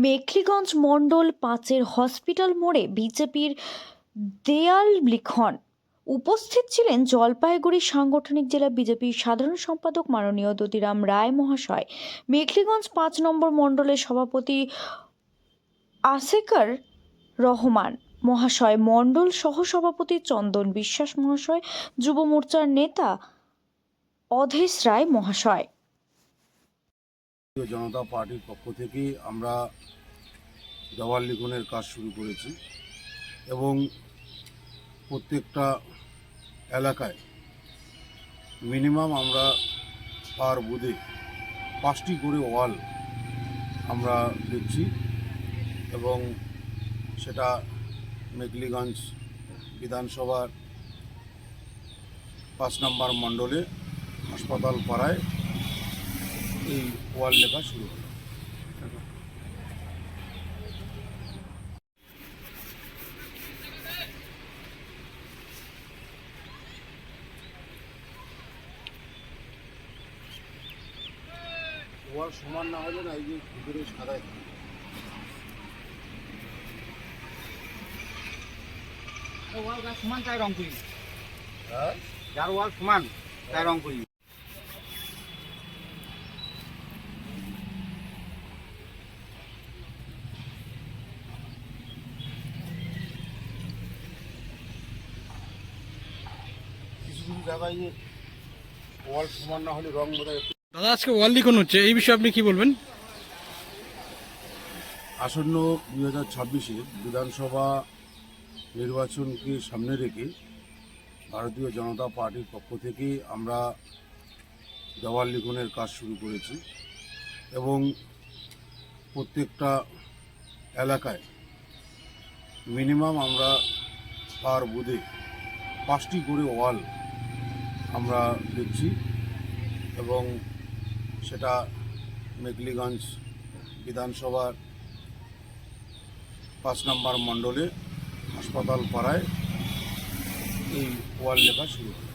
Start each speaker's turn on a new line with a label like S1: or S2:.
S1: মেখলিগঞ্জ মণ্ডল ৫-এর hospital মোড়ে বিজেপির দেয়াল লিখন। উপস্থিত ছিলেন জলপাইগুড়ি সাংগঠনিক জেলা বিজেপির সাধারণ সম্পাদক মাননীয় দতিরাম রায় মহাশয়, মেখলিগঞ্জ ৫ নম্বর মণ্ডলের সভাপতি আসেকার রহমান মহাশয়, মণ্ডল সহসভাপতি চন্দন বিশ্বাস মহাশয়, যুব মোর্চার নেতা অধেশ রায় মহাশয়।
S2: ভারতীয় জনতা পার্টির পক্ষ থেকে আমরা দেওয়াল লিখনের কাজ শুরু করেছি এবং প্রত্যেকটা এলাকায় মিনিমাম আমরা পার বুথে 5টি করে ওয়াল আমরা লিখছি এবং সেটা মেখলিগঞ্জ বিধানসভার 5 নম্বর মণ্ডলে হাসপাতাল পাড়ায় এই ওয়াল লেখা শুরু হলো। ওয়াল সমান না হলে না এই যে ভিতরে সাদায় থাকে।
S3: ওয়াল সমান তাই রং করি,
S2: হ্যাঁ,
S3: যার ওয়াল সমান তাই রং করি।
S2: কিছু কিছু জায়গায় যে ওয়াল সমান না হলে রং বোধহয় একটু।
S4: দাদা, আজকে ওয়াল লিখন হচ্ছে, এই বিষয়ে আপনি কি বলবেন?
S2: আসন্ন 2026-এ বিধানসভা নির্বাচনকে সামনে রেখে ভারতীয় জনতা পার্টির পক্ষ থেকে আমরা দেওয়াল লিখনের কাজ শুরু করেছি এবং প্রত্যেকটা এলাকায় মিনিমাম আমরা পার বুথে 5টি করে ওয়াল আমরা লিখছি এবং সেটা মেখলিগঞ্জ বিধানসভার 5 নম্বর মণ্ডলে হাসপাতাল পাড়ায় এই ওয়াল লেখা শুরু হলো।